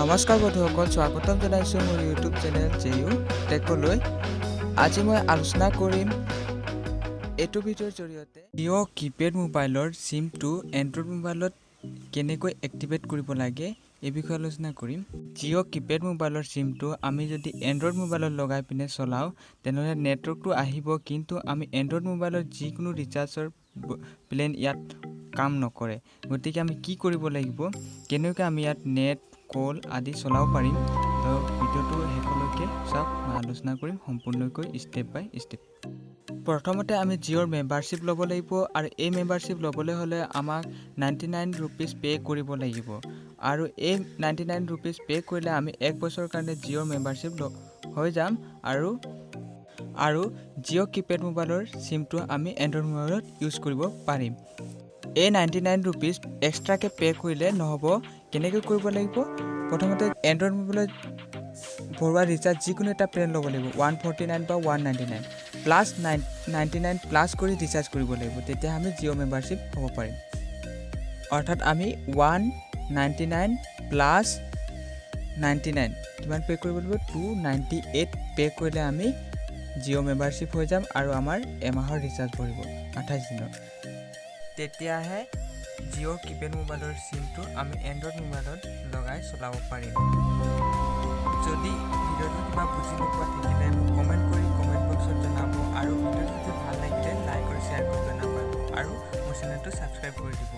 নমস্কাৰ বন্ধুসকল, স্বাগতম জনাইছোঁ মোৰ ইউটিউব চেনেল জেইউ টেকলৈ। আজি মই আলোচনা কৰিম এইটো ভিডিঅ'ৰ জৰিয়তে জিঅ' কিপেড মোবাইলৰ চিমটো এণ্ড্ৰইড মোবাইলত কেনেকৈ এক্টিভেট কৰিব লাগে এই বিষয়ে আলোচনা কৰিম। জিঅ' কিপেড মোবাইলৰ চিমটো আমি যদি এণ্ড্ৰইড মোবাইলত লগাই পিনে চলাওঁ তেনেহ'লে নেটৱৰ্কটো আহিব, কিন্তু আমি এণ্ড্ৰইড মোবাইলৰ যিকোনো ৰিচাৰ্জৰ প্লেন ইয়াত কাম নকৰে। গতিকে আমি কি কৰিব লাগিব, কেনেকৈ আমি ইয়াত নেট কল আদি চলাব পাৰিম। তো ভিডিঅ'টো শেষলৈকে চাওক, মই আলোচনা কৰিম সম্পূৰ্ণকৈ ষ্টেপ বাই ষ্টেপ। প্ৰথমতে আমি জিঅ'ৰ মেম্বাৰশ্বিপ ল'ব লাগিব, আৰু এই মেম্বাৰশ্বিপ ল'বলৈ হ'লে আমাক 99 ৰুপিজ পে' কৰিব লাগিব। আৰু এই 99 ৰুপিজ পে' কৰিলে আমি 1 বছৰৰ কাৰণে জিঅ'ৰ মেম্বাৰশ্বিপ হৈ যাম, আৰু জিঅ' কিপেড মোবাইলৰ চিমটো আমি এণ্ড্ৰইড মোবাইলত ইউজ কৰিব পাৰিম। এই 99 ৰুপিজ এক্সট্ৰাকৈ পে' কৰিলে নহ'ব। কেনেকৈ কৰিব লাগিব, প্ৰথমতে এণ্ড্ৰইড মোবাইলত ভৰোৱা ৰিচাৰ্জ যিকোনো এটা প্লেন ল'ব লাগিব, 149 বা 199 প্লাছ 99 প্লাছ কৰি ৰিচাৰ্জ কৰিব লাগিব, তেতিয়া আমি জিঅ' মেম্বাৰশ্বিপ হ'ব পাৰিম। অৰ্থাৎ আমি 199 প্লাছ 99 কিমান পে' কৰিব লাগিব, 298 পে' কৰিলে আমি জিঅ' মেম্বাৰশ্বিপ হৈ যাম, আৰু আমাৰ এমাহৰ ৰিচাৰ্জ ভৰিব 28 দিনৰ। তেতিয়াহে জিঅ' কিপেড মোবাইলৰ চিমটো আমি এণ্ড্ৰইড মোবাইলত লগাই চলাব পাৰিম। যদি ভিডিঅ'টো কিবা বুজি নোপোৱা থাকিলে কমেণ্ট কৰি কমেণ্ট বক্সত জনাব, আৰু ভিডিঅ'টো যদি ভাল লাগিলে লাইক আৰু শ্বেয়াৰ কৰি জনাব, আৰু মোৰ চেনেলটো ছাবস্ক্ৰাইব কৰি দিব।